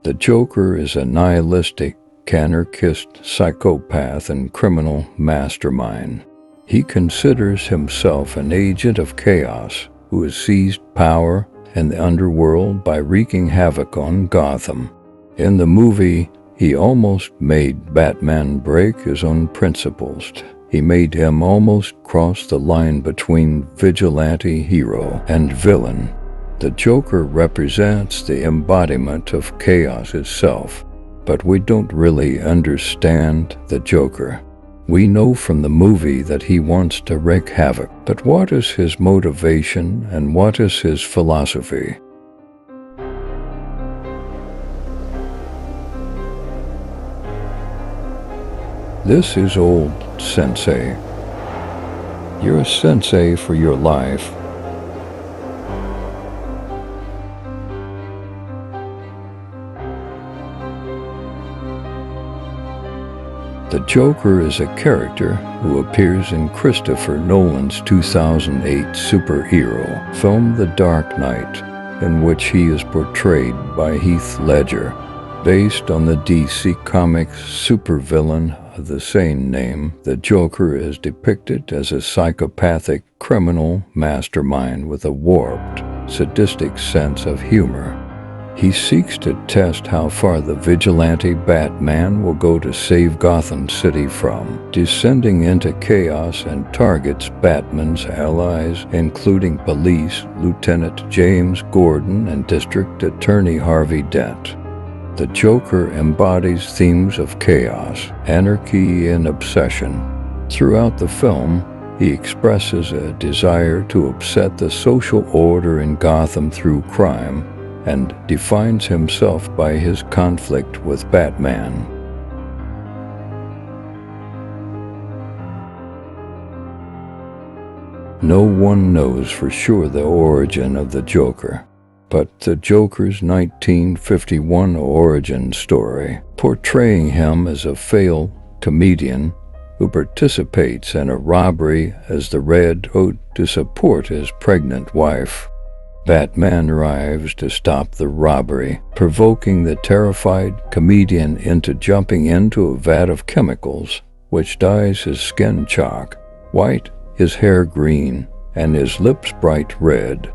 The Joker is a nihilistic, anarchist, psychopath, and criminal mastermind. He considers himself an agent of chaos who has seized power in the underworld by wreaking havoc on Gotham. In the movie, he almost made Batman break his own principles. He made him almost cross the line between vigilante hero and villain. The Joker represents the embodiment of chaos itself, but we don't really understand the Joker. We know from the movie that he wants to wreak havoc, but what is his motivation and what is his philosophy? This is old sensei. You're a sensei for your life. The Joker is a character who appears in Christopher Nolan's 2008 superhero film The Dark Knight, in which he is portrayed by Heath Ledger. Based on the DC Comics supervillain of the same name, the Joker is depicted as a psychopathic criminal mastermind with a warped, sadistic sense of humor. He seeks to test how far the vigilante Batman will go to save Gotham City from descending into chaos, and targets Batman's allies, including police Lieutenant James Gordon and District Attorney Harvey Dent. The Joker embodies themes of chaos, anarchy, and obsession. Throughout the film, he expresses a desire to upset the social order in Gotham through crime, and defines himself by his conflict with Batman. No one knows for sure the origin of the Joker, but the Joker's 1951 origin story, portraying him as a failed comedian who participates in a robbery as the Red Hood to support his pregnant wife. Batman arrives to stop the robbery, provoking the terrified comedian into jumping into a vat of chemicals, which dyes his skin chalk white, his hair green, and his lips bright red.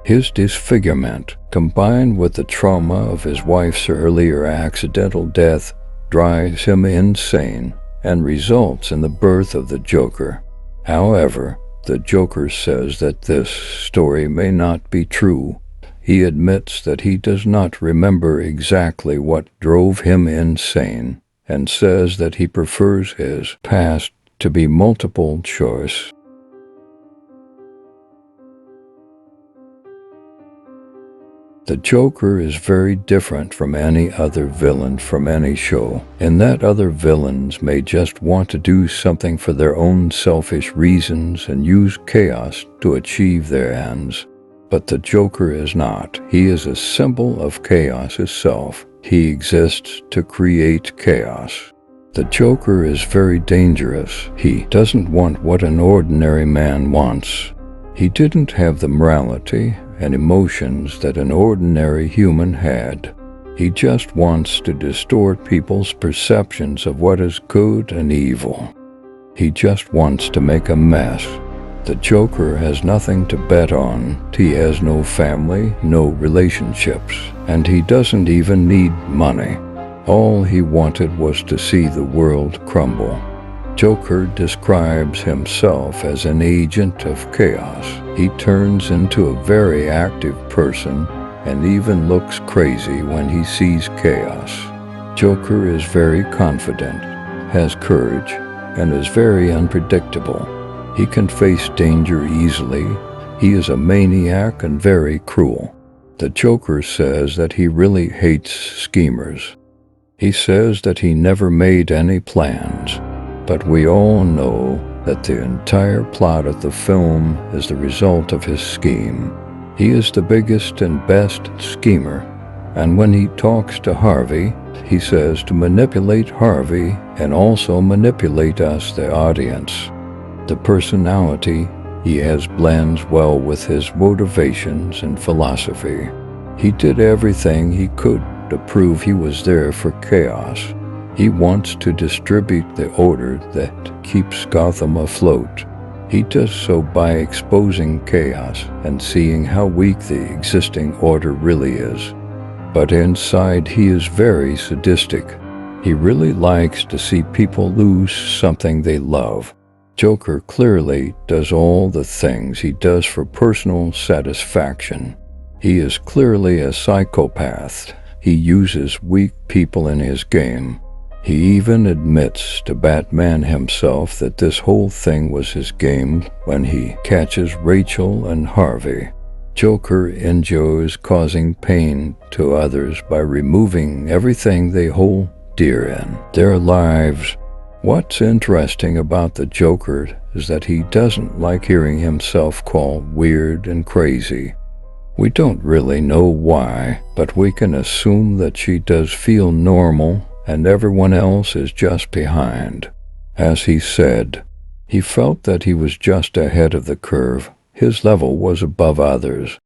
His disfigurement, combined with the trauma of his wife's earlier accidental death, drives him insane and results in the birth of the Joker. However, the Joker says that this story may not be true. He admits that he does not remember exactly what drove him insane, and says that he prefers his past to be multiple choice. The Joker is very different from any other villain from any show, in that other villains may just want to do something for their own selfish reasons and use chaos to achieve their ends. But the Joker is not. He is a symbol of chaos itself. He exists to create chaos. The Joker is very dangerous. He doesn't want what an ordinary man wants. He didn't have the morality and emotions that an ordinary human had. He just wants to distort people's perceptions of what is good and evil. He just wants to make a mess. The Joker has nothing to bet on. He has no family, no relationships, and he doesn't even need money. All he wanted was to see the world crumble. Joker describes himself as an agent of chaos. He turns into a very active person and even looks crazy when he sees chaos. Joker is very confident, has courage, and is very unpredictable. He can face danger easily. He is a maniac and very cruel. The Joker says that he really hates schemers. He says that he never made any plans. But we all know that the entire plot of the film is the result of his scheme. He is the biggest and best schemer, and when he talks to Harvey, he says to manipulate Harvey and also manipulate us, the audience. The personality he has blends well with his motivations and philosophy. He did everything he could to prove he was there for chaos. He wants to distribute the order that keeps Gotham afloat. He does so by exposing chaos and seeing how weak the existing order really is. But inside he is very sadistic. He really likes to see people lose something they love. Joker clearly does all the things he does for personal satisfaction. He is clearly a psychopath. He uses weak people in his game. He even admits to Batman himself that this whole thing was his game when he catches Rachel and Harvey. Joker enjoys causing pain to others by removing everything they hold dear in their lives. What's interesting about the Joker is that he doesn't like hearing himself called weird and crazy. We don't really know why, but we can assume that she does feel normal and everyone else is just behind. As he said, he felt that he was just ahead of the curve. His level was above others.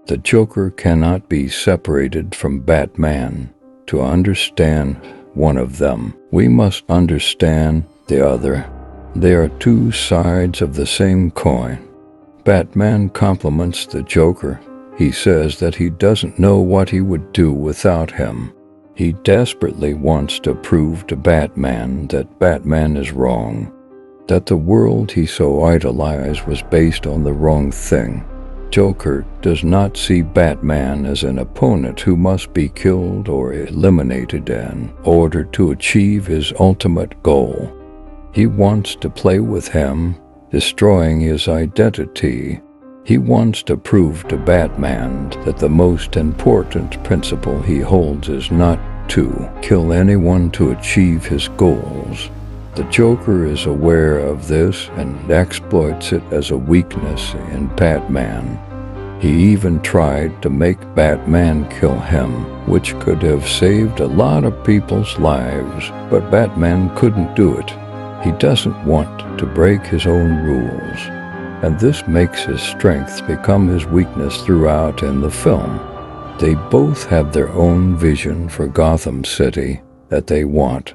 The Joker cannot be separated from Batman. To understand one of them, we must understand the other. They are two sides of the same coin. Batman compliments the Joker. He says that he doesn't know what he would do without him. He desperately wants to prove to Batman that Batman is wrong, that the world he so idolized was based on the wrong thing. Joker does not see Batman as an opponent who must be killed or eliminated in order to achieve his ultimate goal. He wants to play with him, destroying his identity. He wants to prove to Batman that the most important principle he holds is not to kill anyone to achieve his goals. The Joker is aware of this and exploits it as a weakness in Batman. He even tried to make Batman kill him, which could have saved a lot of people's lives, but Batman couldn't do it. He doesn't want to break his own rules, and this makes his strength become his weakness throughout in the film. They both have their own vision for Gotham City that they want.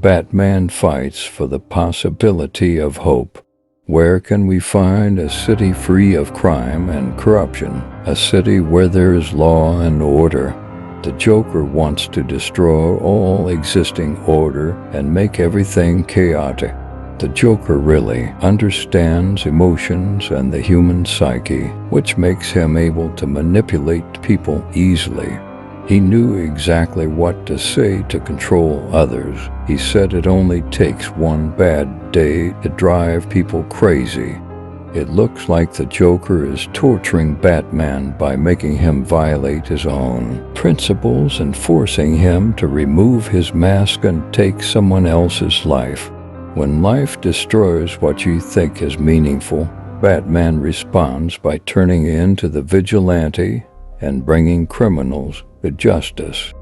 Batman fights for the possibility of hope. Where can we find a city free of crime and corruption? A city where there is law and order. The Joker wants to destroy all existing order and make everything chaotic. The Joker really understands emotions and the human psyche, which makes him able to manipulate people easily. He knew exactly what to say to control others. He said it only takes one bad day to drive people crazy. It looks like the Joker is torturing Batman by making him violate his own principles and forcing him to remove his mask and take someone else's life. When life destroys what you think is meaningful, Batman responds by turning into the vigilante and bringing criminals to justice.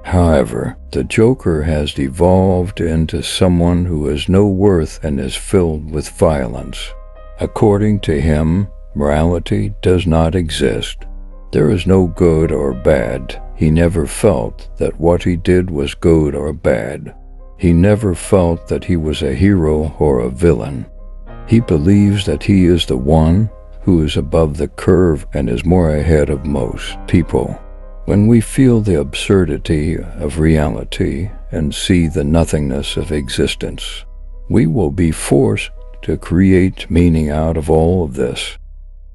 However, the Joker has devolved into someone who has no worth and is filled with violence. According to him, morality does not exist. There is no good or bad. He never felt that what he did was good or bad. He never felt that he was a hero or a villain. He believes that he is the one who is above the curve and is more ahead of most people. When we feel the absurdity of reality and see the nothingness of existence, we will be forced to create meaning out of all of this.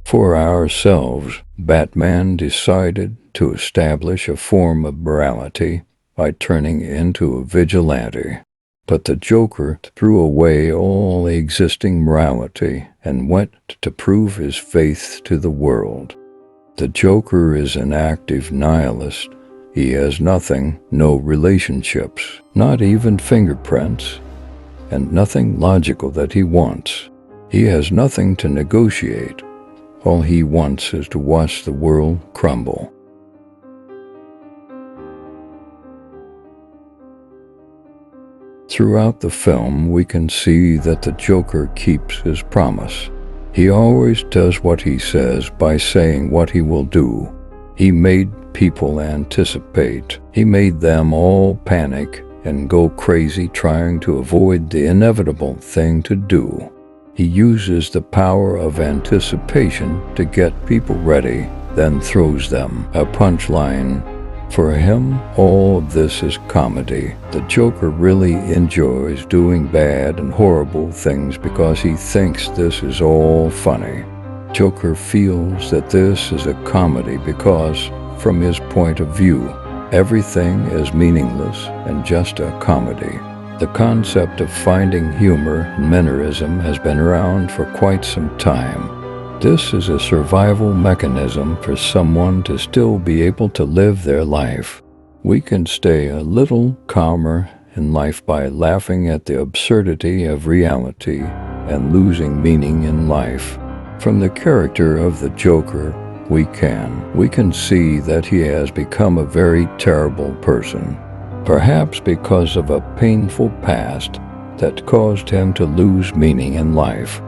For ourselves, Batman decided to establish a form of morality by turning into a vigilante. But the Joker threw away all existing morality and went to prove his faith to the world. The Joker is an active nihilist. He has nothing, no relationships, not even fingerprints, and nothing logical that he wants. He has nothing to negotiate. All he wants is to watch the world crumble. Throughout the film, we can see that the Joker keeps his promise. He always does what he says by saying what he will do. He made people anticipate. He made them all panic and go crazy trying to avoid the inevitable thing to do. He uses the power of anticipation to get people ready, then throws them a punchline. For him, all of this is comedy. The Joker really enjoys doing bad and horrible things because he thinks this is all funny. Joker feels that this is a comedy because, from his point of view, everything is meaningless and just a comedy. The concept of finding humor and mannerism has been around for quite some time. This is a survival mechanism for someone to still be able to live their life. We can stay a little calmer in life by laughing at the absurdity of reality and losing meaning in life. From the character of the Joker, we can see that he has become a very terrible person, perhaps because of a painful past that caused him to lose meaning in life.